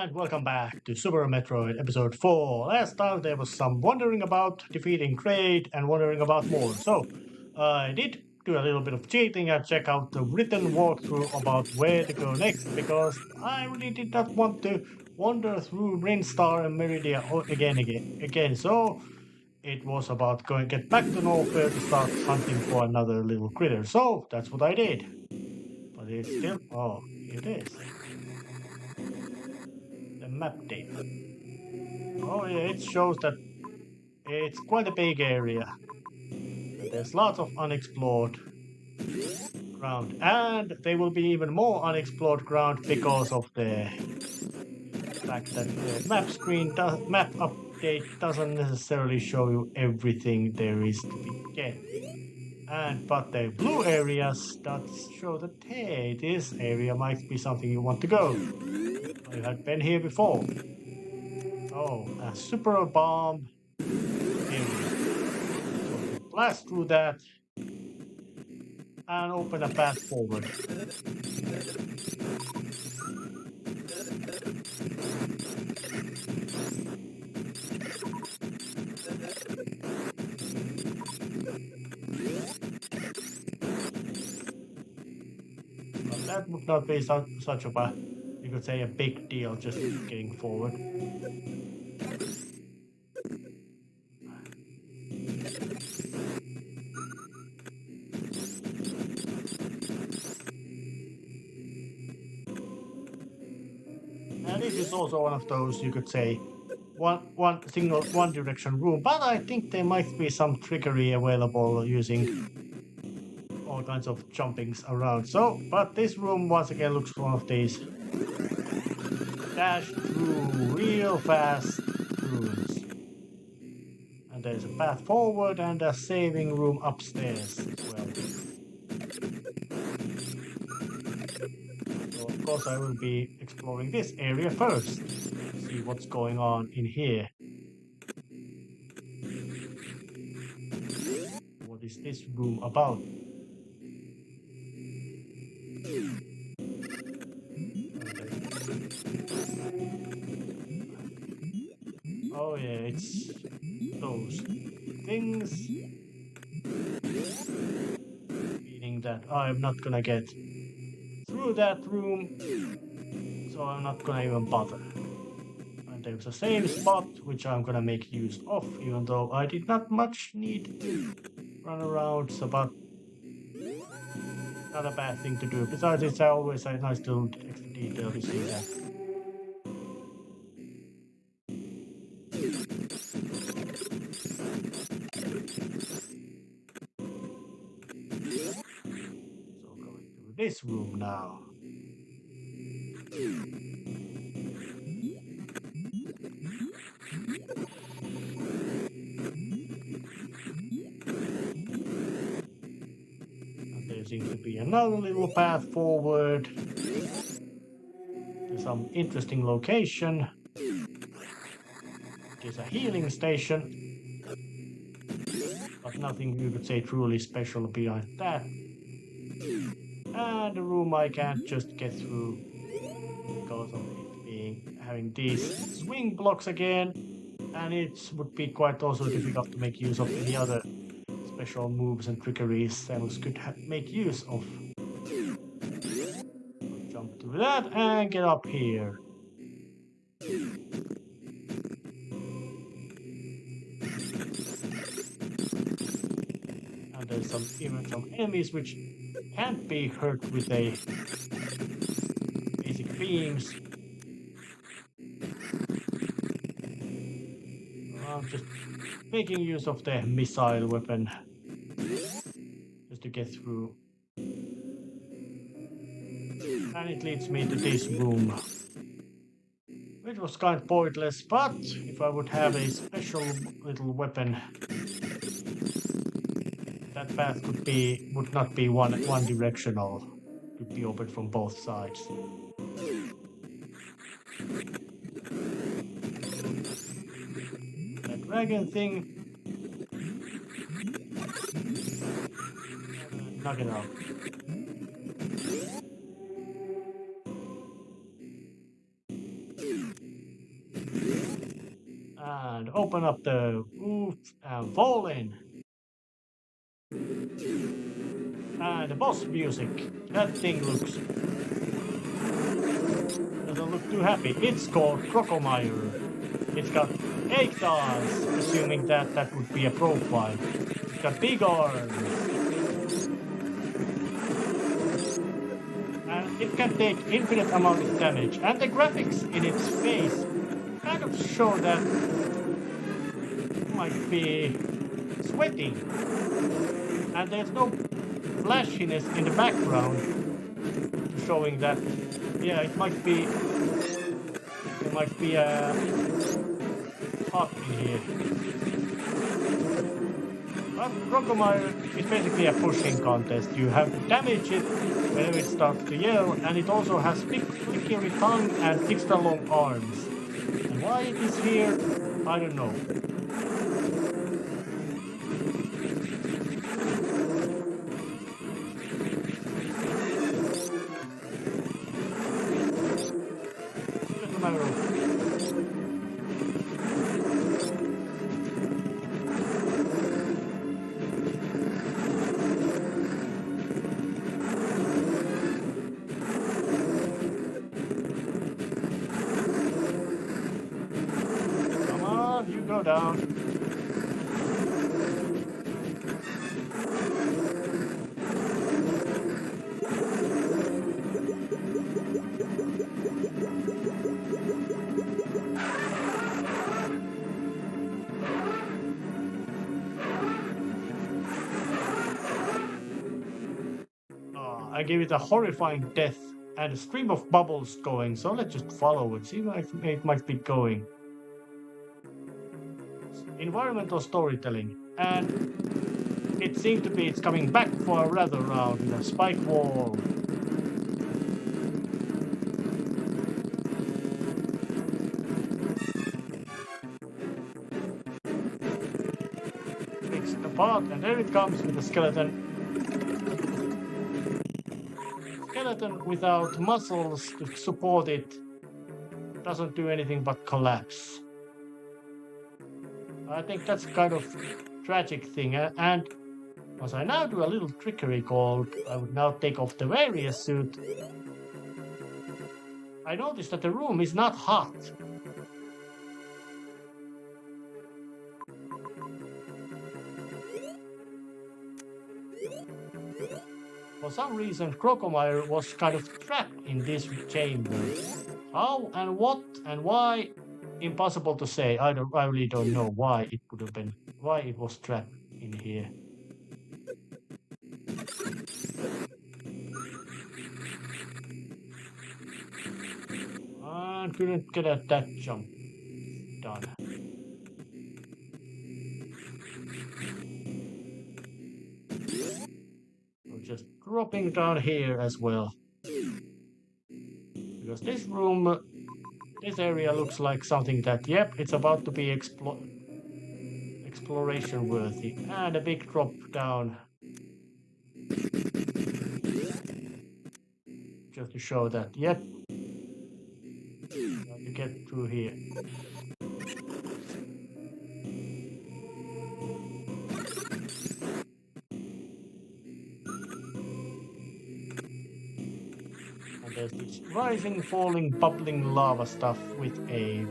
And welcome back to Super Metroid Episode 4. Last time there was some wondering about defeating Kraid and wondering about more. So, I did do a little bit of cheating and check out the written walkthrough about where to go next because I really did not want to wander through Brainstar and Meridia again. So, it was about going get back to Norfair to start hunting for another little critter. So, that's what I did. But it's still... Oh, here it is. The map data. Oh yeah, it shows that it's quite a big area. And there's lots of unexplored ground. And there will be even more unexplored ground because of the fact that the map update doesn't necessarily show you everything there is to be get. But the blue areas that show that hey, this area might be something you want to go. You had been here before. Oh, a super bomb area. So blast through that and open a path forward. But that would not be such a, you could say, a big deal just getting forward. And this is also one of those, you could say, one direction room, but I think there might be some trickery available using all kinds of jumpings around. So, but this room once again looks one of these dash through real fast rooms. And there's a path forward and a saving room upstairs as well. So of course I will be exploring this area first. See what's going on in here. What is this room about? Oh yeah, it's those things. Meaning that I'm not gonna get through that room, so I'm not gonna even bother. And there's a save spot which I'm gonna make use of, even though I did not much need to run around, so but not a bad thing to do. Besides, it's always a nice little extra detail to see that. So going to this room now. And there seems to be another little path forward to some interesting location. There's a healing station, but nothing you could say truly special behind that. And a room I can't just get through because of it having these swing blocks again, and it would be quite also difficult to make use of any other special moves and trickeries Samus could make use of. Jump to that and get up here. And there's even some enemies which can't be hurt with a basic beams. I'm just making use of the missile weapon just to get through. And it leads me to this room, which was kind of pointless, but if I would have a special little weapon, that path would not be one directional. It could be opened from both sides. That dragon thing. Knock it out. open up the roof and fall in. And the boss music. That thing doesn't look too happy. It's called Crocomire. It's got 8 eyes, assuming that would be a profile. It's got big arms. And it can take infinite amount of damage. And the graphics in its face kind of show that it might be sweating. And there's no flashiness in the background showing that, yeah, it might be hot in here. But Crocomire is basically a pushing contest. You have to damage it whenever it starts to yell, and it also has big flickery tongue and extra long arms. And why it is here, I don't know. Go down. I gave it a horrifying death and a stream of bubbles going, so let's just follow it, see where it might be going. Environmental storytelling, and it seems to be it's coming back for another round with a spike wall. It's apart, and there it comes with a skeleton. Skeleton without muscles to support it doesn't do anything but collapse. I think that's kind of tragic thing, and as I now do a little trickery called, I would now take off the various suit. I noticed that the room is not hot. For some reason, Crocomire was kind of trapped in this chamber. How and what and why? Impossible to say. I really don't know why it could have been, why it was trapped in here. I couldn't get at that jump done. We're just dropping down here as well. Because this room, this area looks like something that, yep, it's about to be exploration worthy. And a big drop down. Just to show that, yep, you get through here. And there's this rising, falling, bubbling lava stuff with a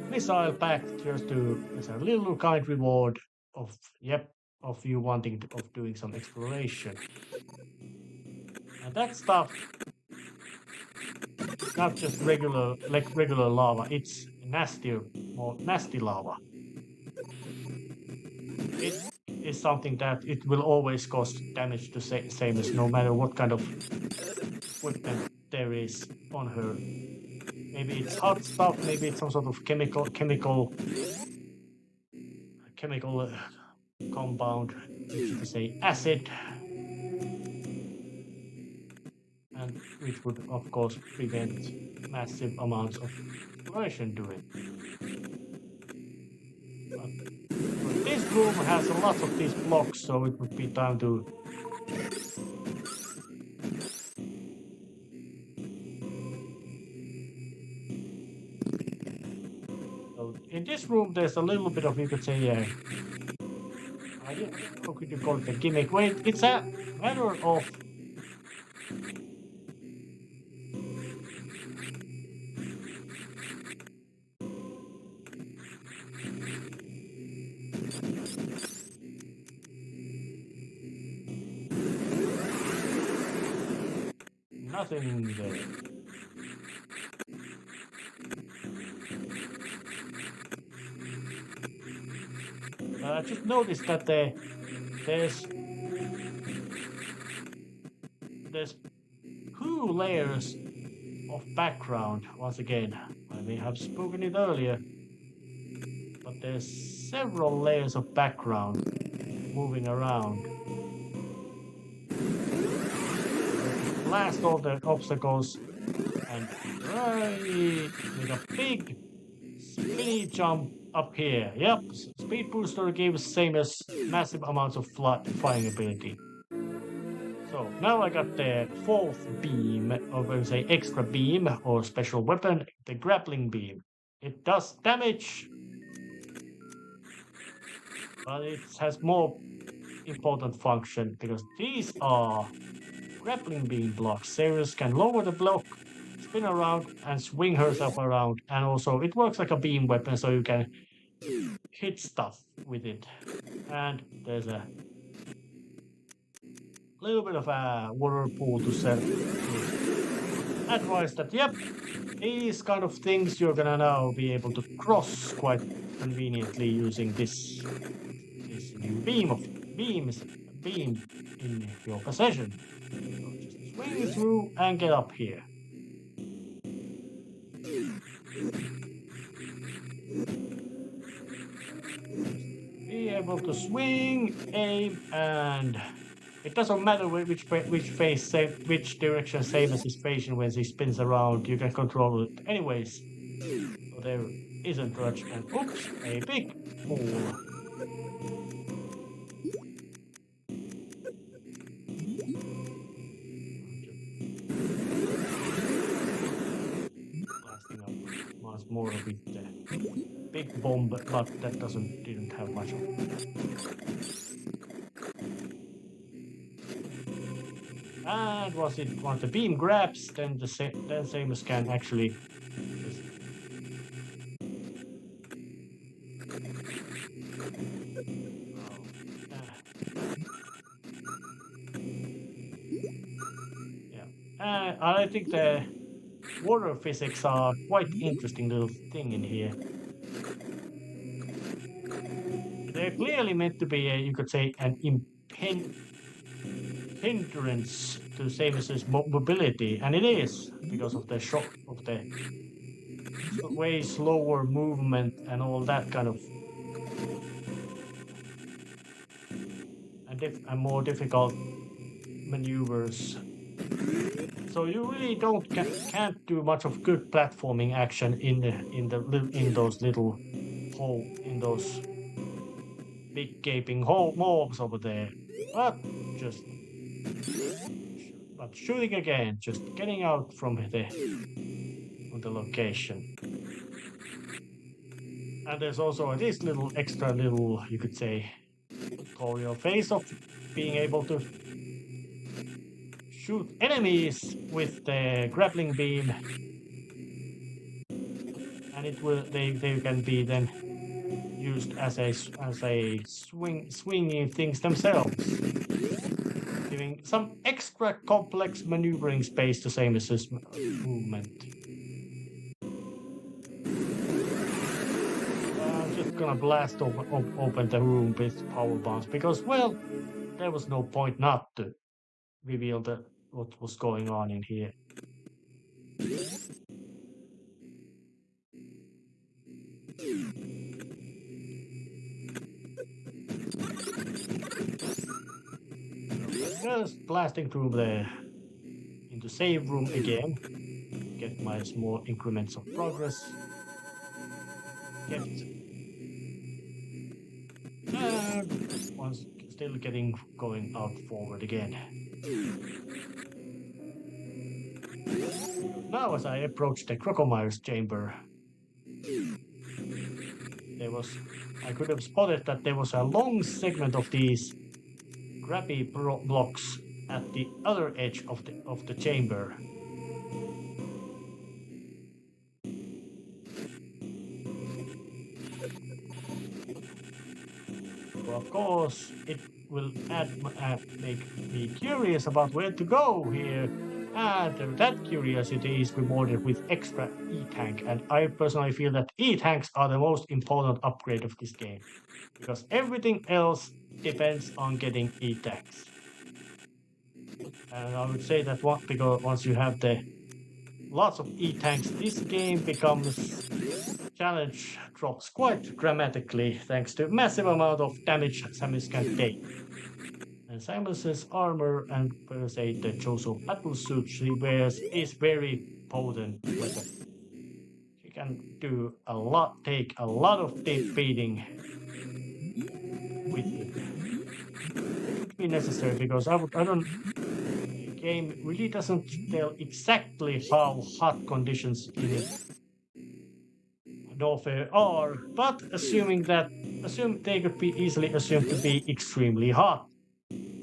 missile packed just to, as a little kind reward of, yep, of you wanting to, of doing some exploration. And that stuff, not just regular lava, it's nastier, more nasty lava. It is something that it will always cause damage to Samus, no matter what kind of equipment there is on her. Maybe it's hot stuff, maybe it's some sort of chemical compound, which you could say acid, and which would of course prevent massive amounts of exploration doing. But this room has a lot of these blocks, so it would be time to in this this room, there's a little bit of, you could say, how could you call it, a gimmick? Wait, it's a matter of nothing there. I just noticed that there's 2 layers of background. Once again, I may have spoken it earlier, but there's several layers of background moving around. Blast all the obstacles and right with a big speed jump up here. Yep, speed booster gives same as massive amounts of flying ability. So now I got the 4th beam, or we say extra beam or special weapon, the grappling beam. It does damage, but it has more important function because these are grappling beam blocks. Ceres can lower the block, spin around, and swing herself around, and also it works like a beam weapon, so you can hit stuff with it. And there's a little bit of a water pool to set. Advice that, yep, these kind of things you're gonna now be able to cross quite conveniently using this new beam in your possession. So just swing through and get up here. Be able to swing, aim, and it doesn't matter which direction Samus is facing when she spins around. You can control it anyways. So there isn't much, and oops, a big pool. Blasting up once more with the big bomb, but that didn't have much of it. And once the beam grabs, then Samus can actually just I think the water physics are quite interesting little thing in here. They're clearly meant to be, you could say, an hindrance to Samus's mobility, and it is because of the shock of the way slower movement and all that kind of, and more difficult maneuvers. So you really can't do much of good platforming action in those little those big gaping mobs over there. But shooting again, just getting out from the location. And there's also this little extra you could say, tutorial phase of being able to shoot enemies with the grappling beam, and they can be then used as a swinging things themselves, giving some extra complex maneuvering space to Samus's movement. I'm just gonna blast open the room with power bombs because, well, there was no point not to reveal what was going on in here. Just blasting through into save room again. Get my small increments of progress. And once still going out forward again. Now as I approach the Crocodile's chamber, I could have spotted that there was a long segment of these crappy blocks at the other edge of the chamber. So of course, it will make me curious about where to go here. And that curiosity is rewarded with extra E-Tank. And I personally feel that E-Tanks are the most important upgrade of this game. Because everything else depends on getting E-Tanks. And I would say that because once you have the lots of E-Tanks, this game becomes challenge drops quite dramatically thanks to massive amount of damage Samus can take. And Samus's armor and per se the Joso battle suit she wears is very potent weapon. She can take a lot of deep beating with it. It would be necessary because the game really doesn't tell exactly how hot conditions in Norfair are, but assume they could be easily assumed to be extremely hot,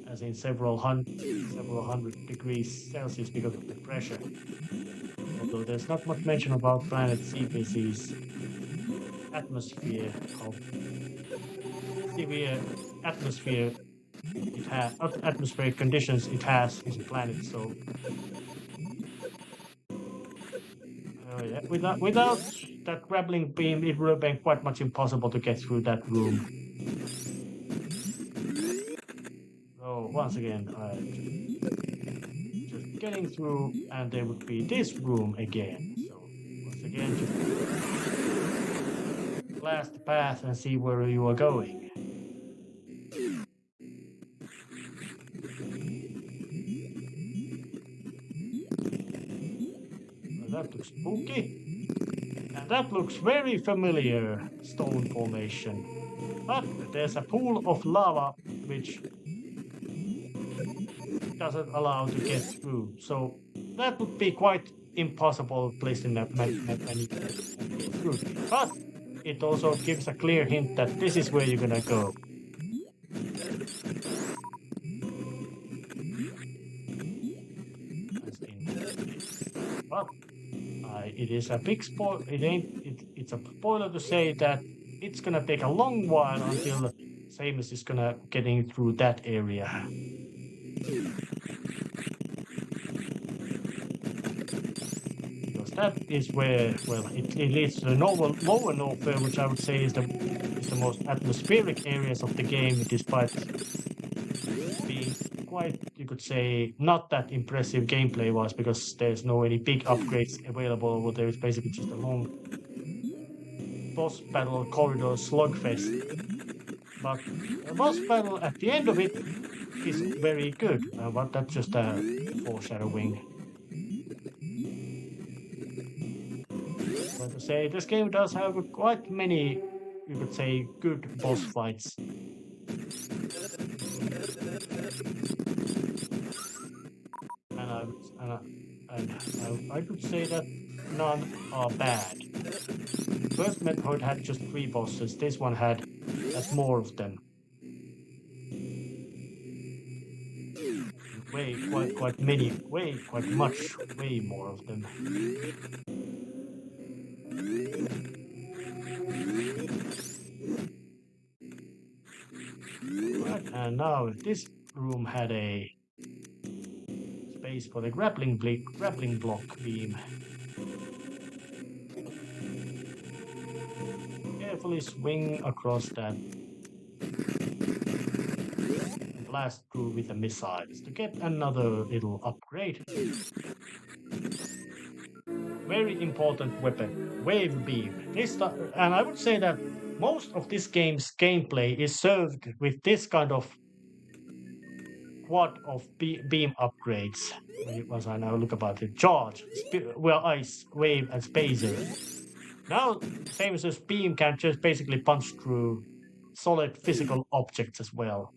as in several hundred degrees Celsius because of the pressure. Although there's not much mention about planet CPC's atmosphere of severe atmospheric conditions it has in the planet. So yeah, without that grappling beam, it would have been quite much impossible to get through that room. So once again, just getting through, and there would be this room again. So once again, just blast the path and see where you are going. Well, that looks spooky. And that looks very familiar, stone formation. But there's a pool of lava which doesn't allow to get through. So that would be quite impossible place in that many through. But it also gives a clear hint that this is where you're gonna go. But it is a big spoil. It's a spoiler to say that it's gonna take a long while until Samus is gonna getting through that area. Because that is where, well, it leads to the lower Norfair, which I would say is the most atmospheric areas of the game, despite being quite, you could say, not that impressive gameplay-wise, because there's no any big upgrades available over there. It's basically just a long boss battle corridor slugfest. But the boss battle at the end of it is very good, but that's just a foreshadowing. But to say, this game does have quite many, you could say, good boss fights. And I could say that none are bad. First Metroid had just 3 bosses, this one has more of them. Quite many, way more of them. Right, and now this room had a space for the grappling block beam. Carefully swing across that and blast through with the missiles to get another little upgrade. Very important weapon, wave beam. And I would say that most of this game's gameplay is served with this kind of quad of beam upgrades. Once I now look about it, charge, ice, wave, and spacer. Now, Samus's beam can just basically punch through solid physical objects as well.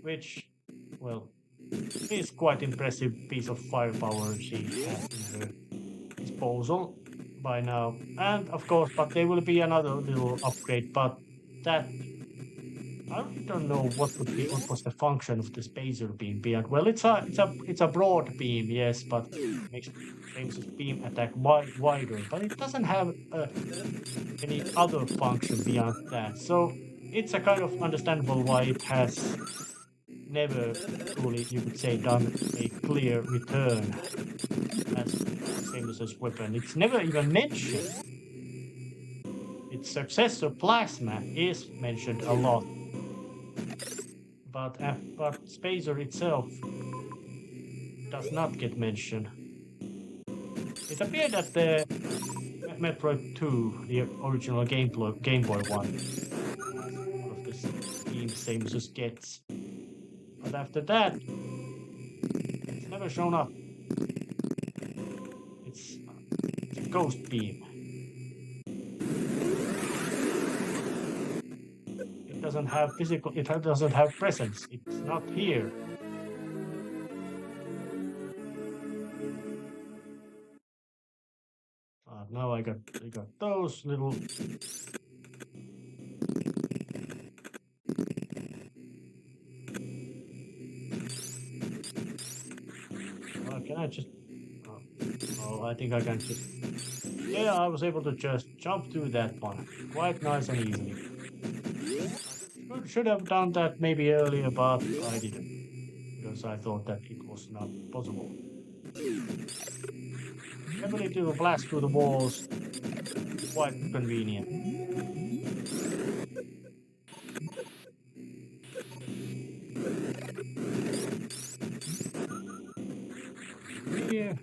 Which, well, is quite impressive piece of firepower she has in her disposal. by now. And of course, but there will be another little upgrade, but that I really don't know what was the function of the spacer beam beyond. Well, it's a broad beam, yes, but makes Famous beam attack wider, but it doesn't have any other function beyond that. So it's a kind of understandable why it has never truly, you could say, done a clear return as Samus's weapon. It's never even mentioned. Its successor Plasma is mentioned a lot, but Spacer itself does not get mentioned. It appeared that the Metroid 2, the original Game Boy one, has one of the themes Samus gets. But after that, it's never shown up. It's a ghost beam. It doesn't have physical, it doesn't have presence. It's not here. Now I got those little. Can I just? Oh, I think I can just. Yeah, I was able to just jump through that one quite nice and easily. Should have done that maybe earlier, but I didn't because I thought that it was not possible. Ability to blast through the walls, quite convenient. Here.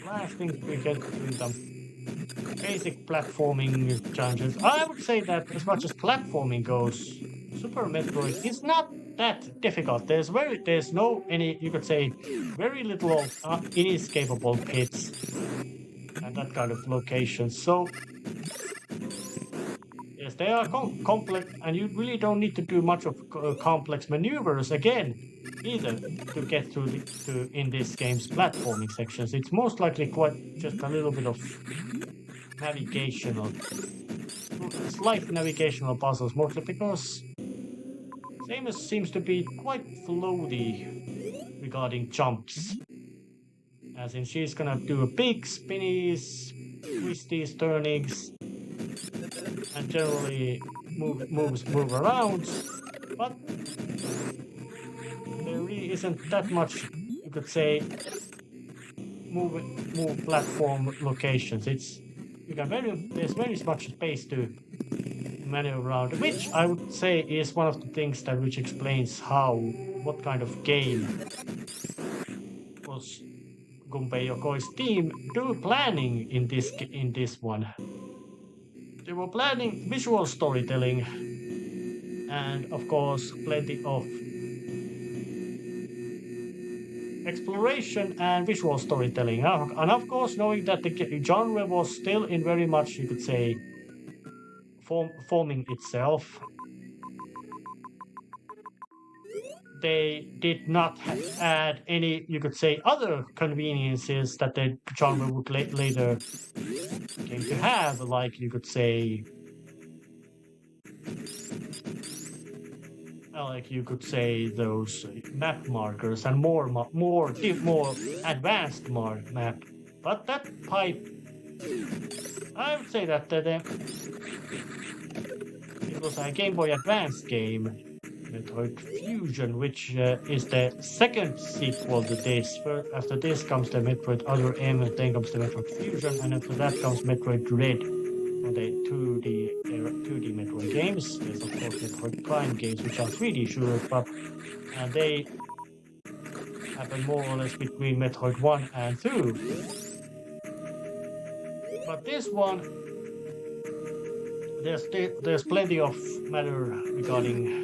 Last thing we get to some basic platforming challenges. I would say that as much as platforming goes, Super Metroid is not that difficult. There's no any, you could say, very little of inescapable pits and that kind of locations. So yes, they are complex, and you really don't need to do much of complex maneuvers again either to get to in this game's platforming sections. It's most likely quite just a little bit of navigational, slight navigational puzzles, mostly because Samus seems to be quite floaty regarding jumps. As in, she's gonna do big spinnies, twisties, turnings, and generally move around. But there really isn't that much, you could say, move platform locations. There's very much space to maneuver around, which I would say is one of the things which explains what kind of game was Gunpei Yokoi's team planning in this one. They were planning visual storytelling and of course plenty of exploration and visual storytelling. And of course, knowing that the genre was still in very much, you could say, forming itself, they did not add any, you could say, other conveniences that the genre would later came to have, like you could say, those map markers and more advanced map. But that pipe, I would say that it was a Game Boy Advance game, Metroid Fusion, which is the second sequel to this. After this comes the Metroid Other M, and then comes the Metroid Fusion, and after that comes Metroid Red for the 2D Metroid games. There's of course Metroid Prime games, which are 3D shooters, but they happen more or less between Metroid 1 and 2. But this one, there's plenty of matter regarding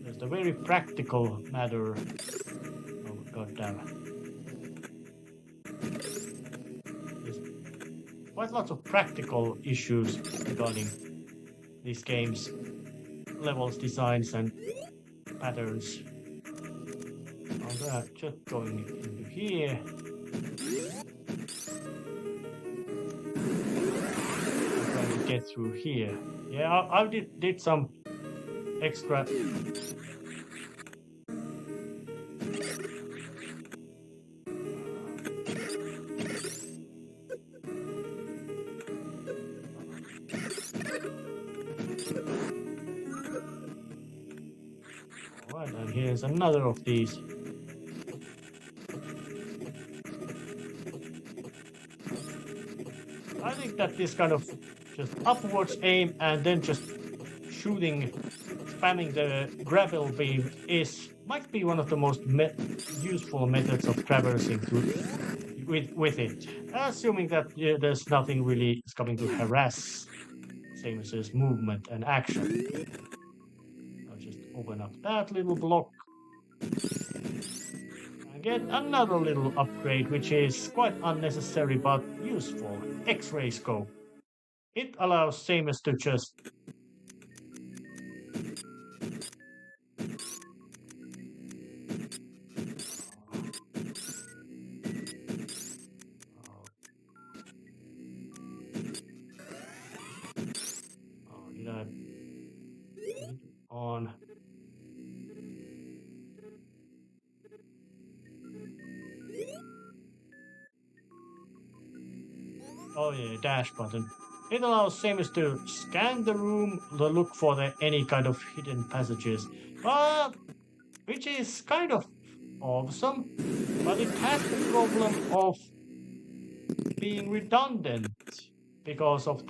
there's the very practical matter. Oh god damn. quite lots of practical issues regarding these games, levels, designs, and patterns. I'm gonna just going into here. I'm trying to get through here. Yeah, I did some extra. Alright, and here's another of these. I think that this kind of just upwards aim and then just shooting, spamming the grapple beam might be one of the most useful methods of traversing with it. Assuming that there's nothing really coming to harass Samus's movement and action. I'll just open up that little block. And get another little upgrade, which is quite unnecessary but useful. X-ray scope. It allows Samus to just did I on? Oh yeah, dash button. It allows Samus to scan the room to look for any kind of hidden passages, which is kind of awesome, but it has the problem of being redundant because of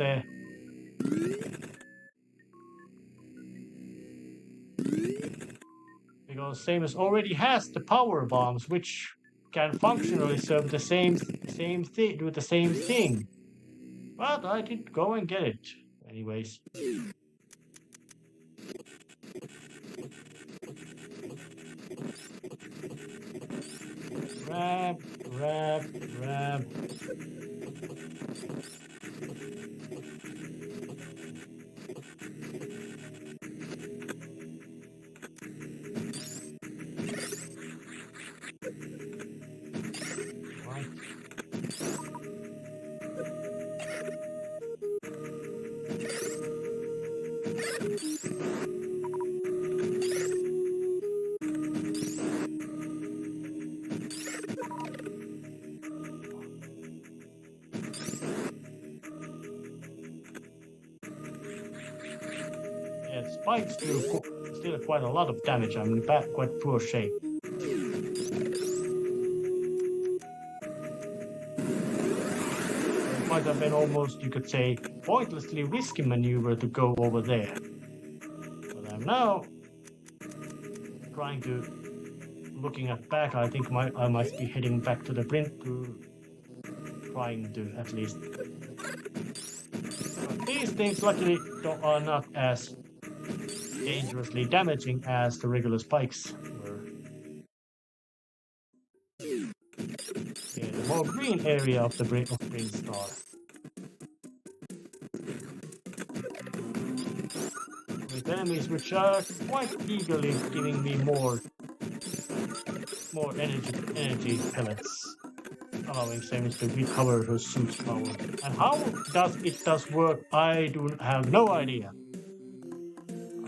because Samus already has the power bombs, which can functionally serve the same thing, do the same thing. But I did go and get it, anyways. Grab, grab, grab. Right. Yeah, spikes do still quite a lot of damage. I'm in quite poor shape. It might have been almost, you could say, pointlessly risky maneuver to go over there. But I'm now trying to, looking at back, I think I might be heading back to the print to trying to at least. But these things luckily are not as dangerously damaging as the regular spikes were. Yeah, the more green area of the Green Star. With enemies which are quite eagerly giving me more energy pellets, allowing Samus to recover her suit's power. And how does work, I do have no idea.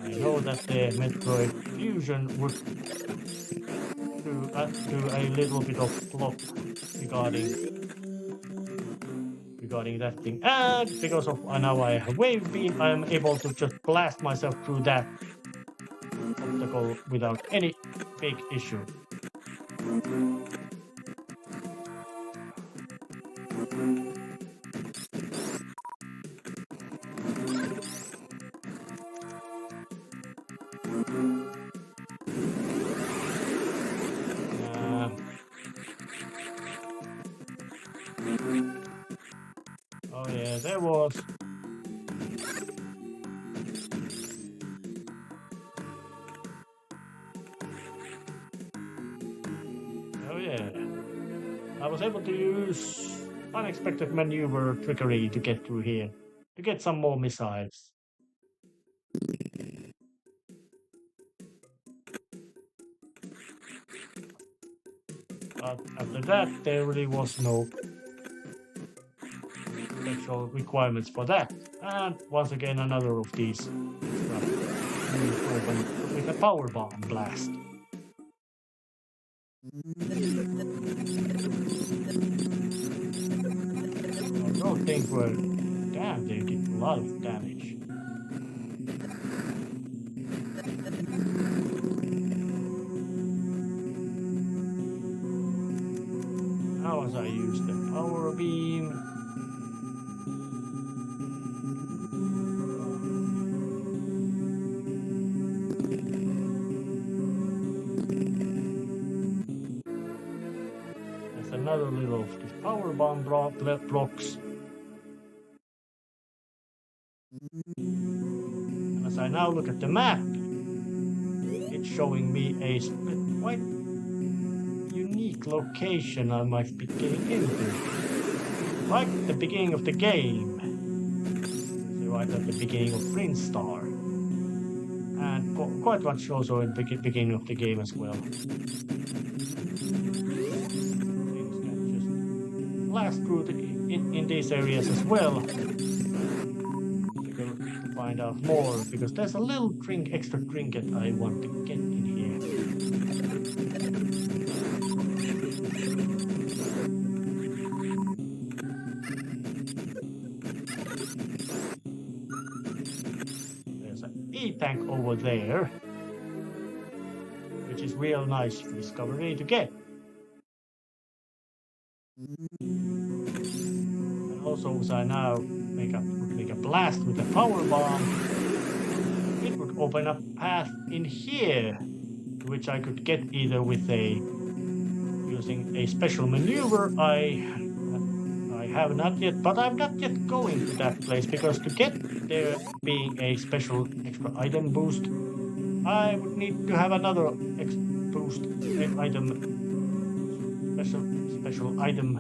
I know that the Metroid Fusion would do a little bit of plot regarding that thing, and because of now I have wave beam, I am able to just blast myself through that obstacle without any big issue. Oh yeah, there was. Oh yeah. I was able to use unexpected maneuver trickery to get through here, to get some more missiles. But after that, there really was no special requirements for that. And once again, another of these open with a power bomb blast. Those things were, damn, they did a lot of damage. Now as I use the power beam, there's another little of these power bomb blocks. And as I now look at the map, it's showing me a quite unique location I might be getting into. Like the beginning of the game. So right at the beginning of Prince Star. And quite much also in the beginning of the game as well. Things can just blast through in these areas as well. To find out more, because there's a little extra trinket I want to get in here. There's an E-tank over there, which is real nice discovery to get. And also, as I now make a blast with a power bomb, it would open up a path in here, which I could get either with using a special maneuver I have not yet, but I'm not yet going to that place, because to get there being a special extra item boost, I would need to have another special item,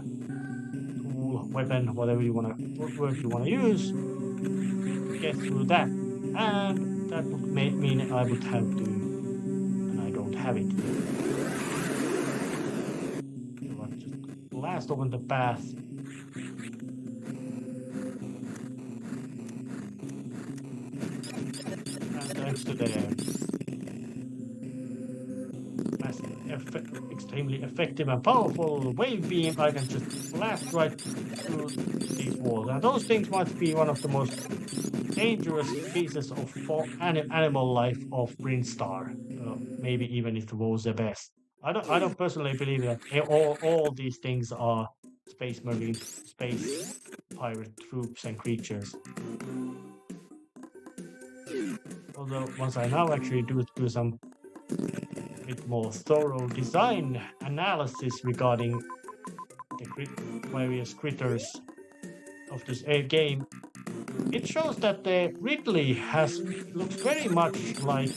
tool, weapon, whatever you want to use, to get through that. And that would mean I would have to, and I don't have it. So I'll just blast open the path. And thanks to the extremely effective and powerful wave beam, I can just blast right through these walls. And those things might be one of the most dangerous pieces of animal life of Prince Star. Maybe even if it was the best. I don't personally believe that all these things are space marine, space pirate troops and creatures. Although once I now actually do some bit more thorough design analysis regarding the various critters of this game, it shows that the Ridley looks very much like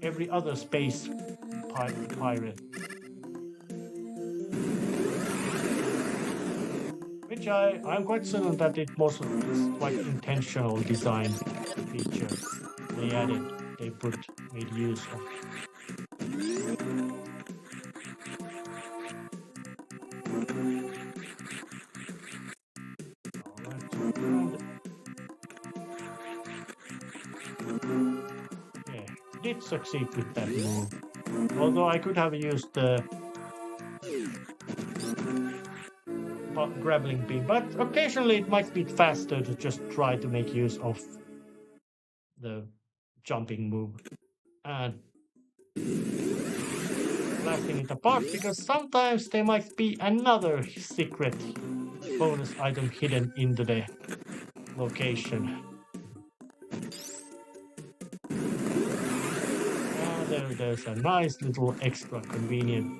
every other space pirate, which I'm quite certain that it was quite intentional design feature they made use of. Did succeed with that move. Although I could have used the grappling beam, but occasionally it might be faster to just try to make use of the jumping move and blasting it apart, because sometimes there might be another secret bonus item hidden into the location. There's a nice little extra convenient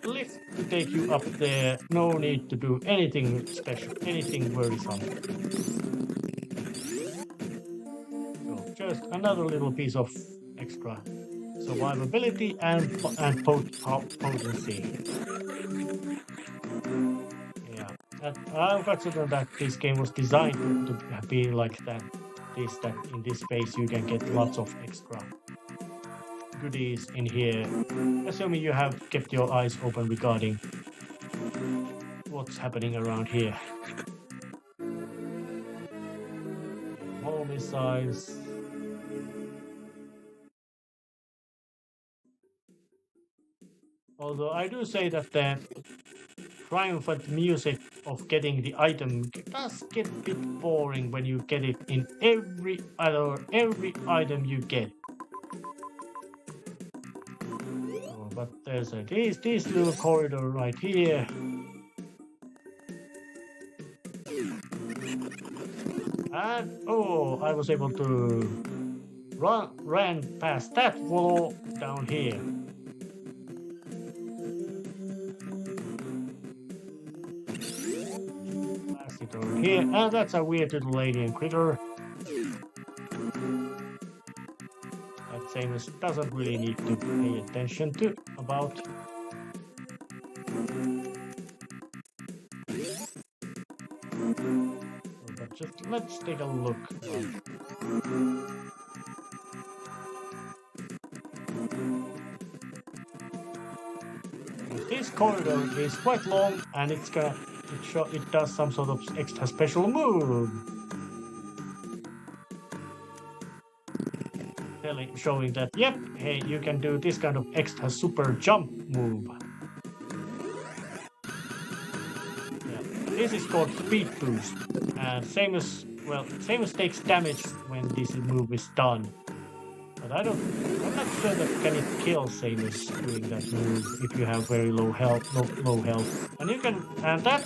lift to take you up there. No need to do anything special, anything worrisome. So just another little piece of extra survivability and potency. Yeah. I'm considering that this game was designed to be like that. That in this space you can get lots of extra goodies in here, assuming you have kept your eyes open regarding what's happening around here. More missiles. Although I do say that the triumphant music of getting the item does get a bit boring when you get it in every item you get. Oh, but there's this little corridor right here. And oh, I was able to ran past that wall down here. Pass it over here, and that's a weird little alien critter. That Samus doesn't really need to pay attention to about. But just let's take a look. This corridor is quite long, and it does some sort of extra special move. Showing that, yep, hey, you can do this kind of extra super jump move. Yeah. This is called speed boost, and Samus takes damage when this move is done. But I'm not sure that can it kill Samus doing that move if you have very low health. And that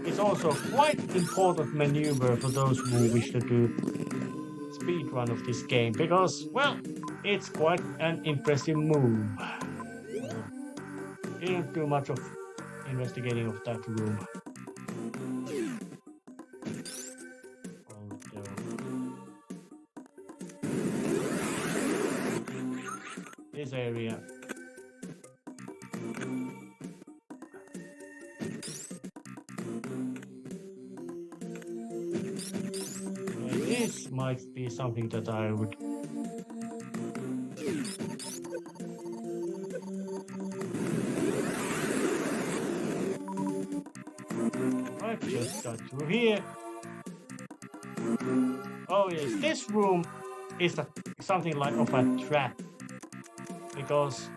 is also quite important maneuver for those who wish to do speed run of this game, because, well, it's quite an impressive move. Didn't do much of investigating of that room. This area. This might be something that I would just got through here. Oh yes, this room is something like of a trap, because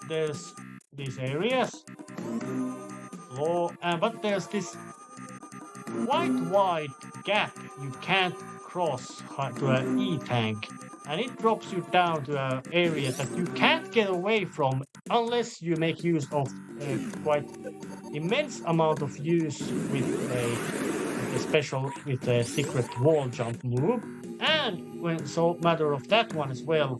there's these areas, but there's this quite wide gap you can't cross to an E-tank, and it drops you down to an area that you can't get away from unless you make use of a quite immense amount of use with a secret wall jump move. And matter of that one as well,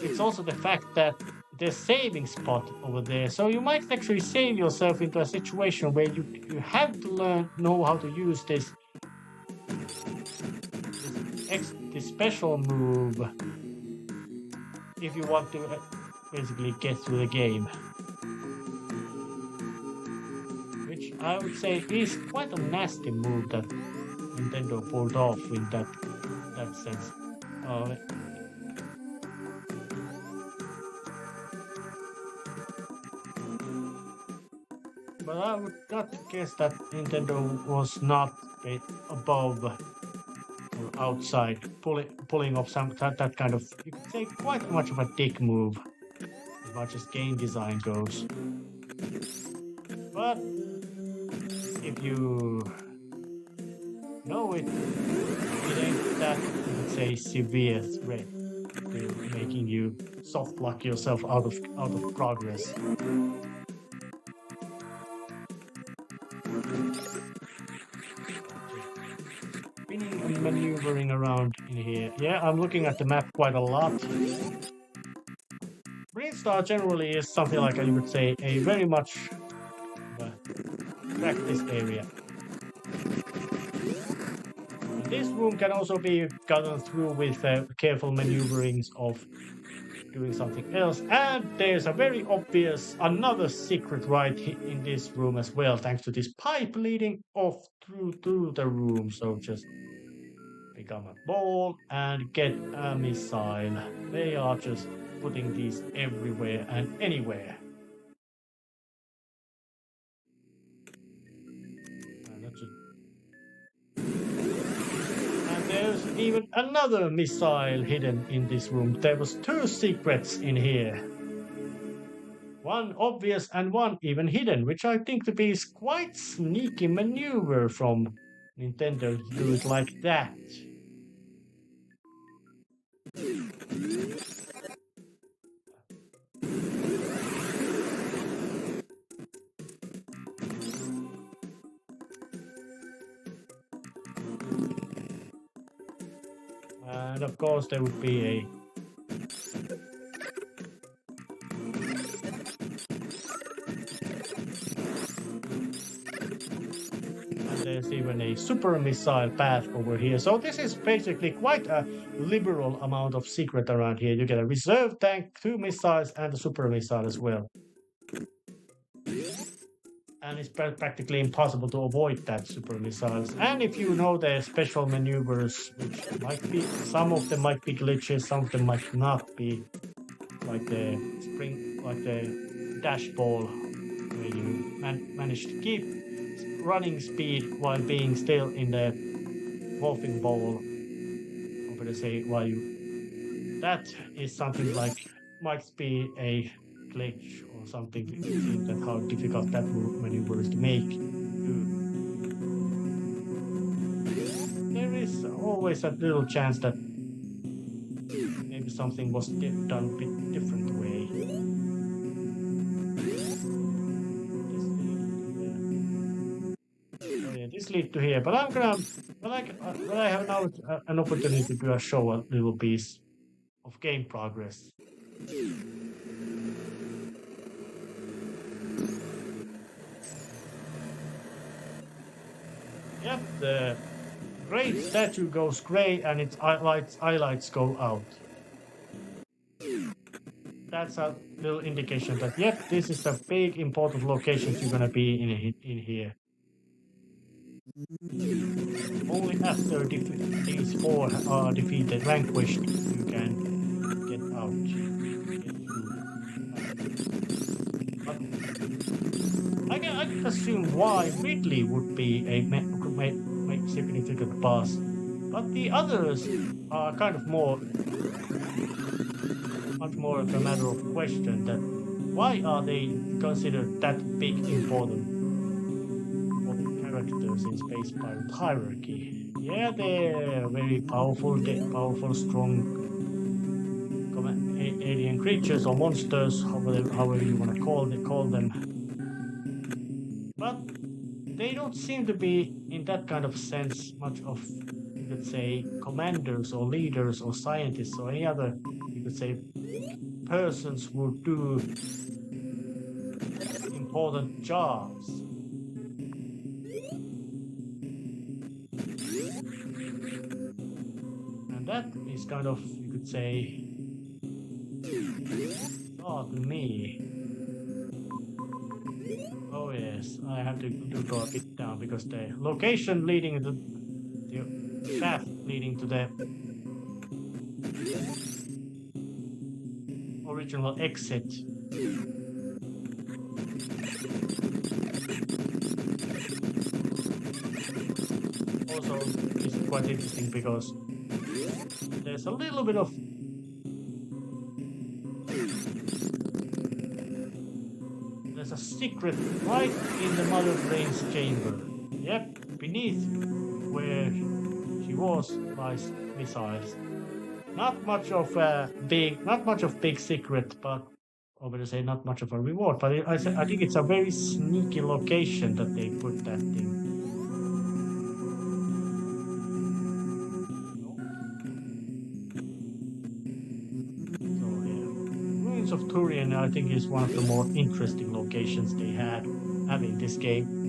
it's also the fact that there's saving spot over there, so you might actually save yourself into a situation where you have to know how to use this special move if you want to basically get through the game, which I would say is quite a nasty move that Nintendo pulled off in that sense. But I would not guess that Nintendo was not above or outside pulling off that kind of, you could say, quite much of a dick move as much as game design goes. But if you know it ain't that, you could say, severe threat to making you soft lock yourself out of progress. Maneuvering around in here. Yeah, I'm looking at the map quite a lot. Greenstar generally is something like, I would say, a very much practice area. And this room can also be gotten through with careful maneuverings of doing something else. And there's a very obvious another secret right in this room as well, thanks to this pipe leading off through the room. So just become a ball and get a missile. They are just putting these everywhere and anywhere. And there's even another missile hidden in this room. There was 2 secrets in here. One obvious and one even hidden, which I think to be quite sneaky maneuver from Nintendo to do it like that. And of course there would be a there's even a super missile path over here. So this is basically quite a liberal amount of secret around here. You get a reserve tank, 2 missiles, and a super missile as well. And it's practically impossible to avoid that super missiles. And if you know the special maneuvers, which might be, some of them might be glitches, some of them might not be, like the dash ball, where you manage to keep running speed while being still in the morphing ball. I'm gonna say that is something like might be a glitch or something. That how difficult that maneuver is to make. There is always a little chance that maybe something was done a bit different way. This lead to here, but I have now an opportunity to show a little piece of game progress. Yep, the great statue goes gray and its highlights go out. That's a little indication that yep, this is a big important location you're gonna be in here. Only after these 4 are defeated, vanquished, you can get out. I can assume why Ridley would be a significant boss, but the others are kind of much more of a matter of question that why are they considered that big important characters in Space Pirate hierarchy? Yeah, they're very powerful, strong alien creatures or monsters, however you want to call them. But they don't seem to be, in that kind of sense, much of, you could say, commanders or leaders or scientists or any other, you could say, persons who do important jobs. And that is kind of, you could say, odd to me. Oh yes, I have to go a bit down because the location leading to the shaft leading to the original exit also is quite interesting because there's a little bit of a secret right in the Mother Brain's chamber. Yep, beneath where she was lies missiles. Not much of big secret, but I'm gonna say not much of a reward. But I think it's a very sneaky location that they put that thing. Of Turian, I think, is one of the more interesting locations they have in this game.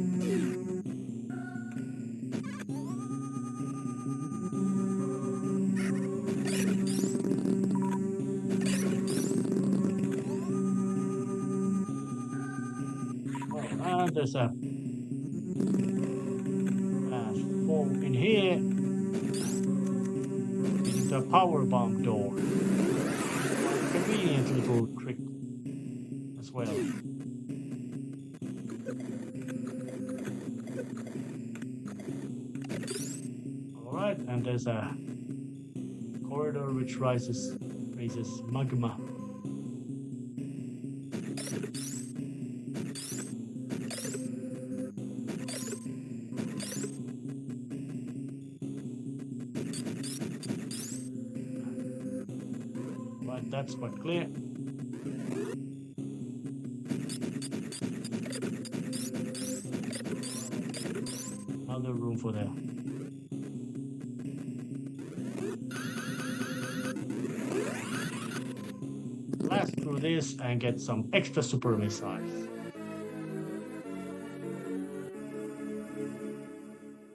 there's a path form in here. Into a power bomb door. Convenient little trick as well. Alright, and there's a corridor which raises magma. Right, that's quite clear. Another room for there. Blast through this and get some extra super missiles.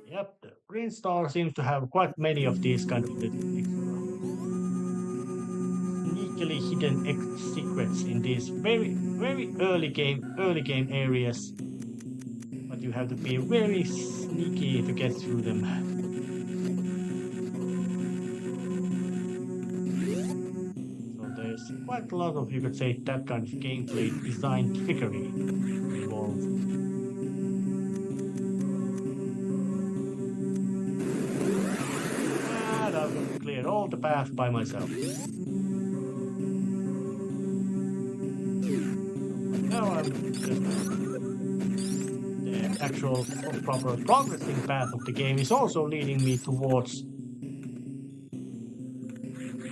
Yep, the Green Star seems to have quite many of these kind of little sneakily hidden secrets in these very early game areas. But you have to be very sneaky to get through them. Quite a lot of, you could say, that kind of gameplay design trickery involved. And I've cleared all the path by myself. Now I'm just the actual proper progressing path of the game is also leading me towards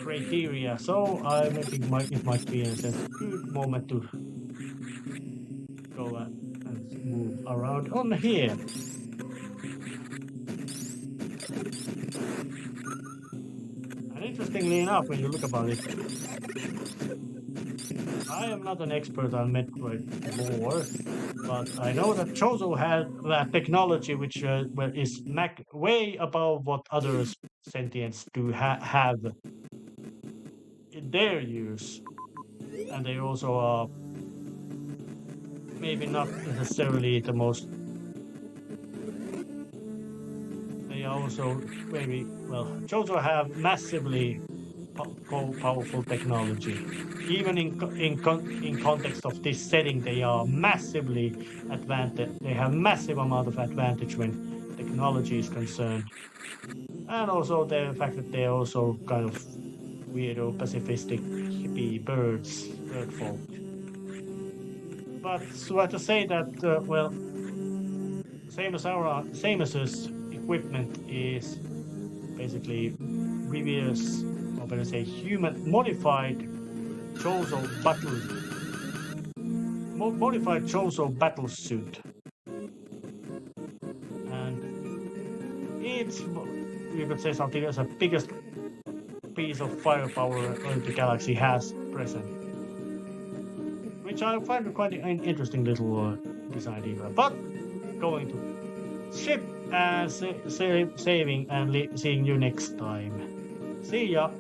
criteria, so I think it might be a good moment to go and move around on here. And interestingly enough, when you look about it, I am not an expert on Metroid lore, but I know that Chozo had that technology which is way above what other sentients do have in their use, and they also are maybe not necessarily the most. They are also maybe, well, Chozo have massively powerful technology. Even in context of this setting, they are massively advantage. They have massive amount of advantage when technology is concerned, and also the fact that they are also kind of weirdo, pacifistic, hippie bird folk. But so to say that, well, Samus's equipment is basically previous, or better say, human modified Chozo battle suit, and it's, you could say, something as the biggest piece of firepower the galaxy has present, which I find quite an interesting little design even. But going to ship and saving and seeing you next time. See ya.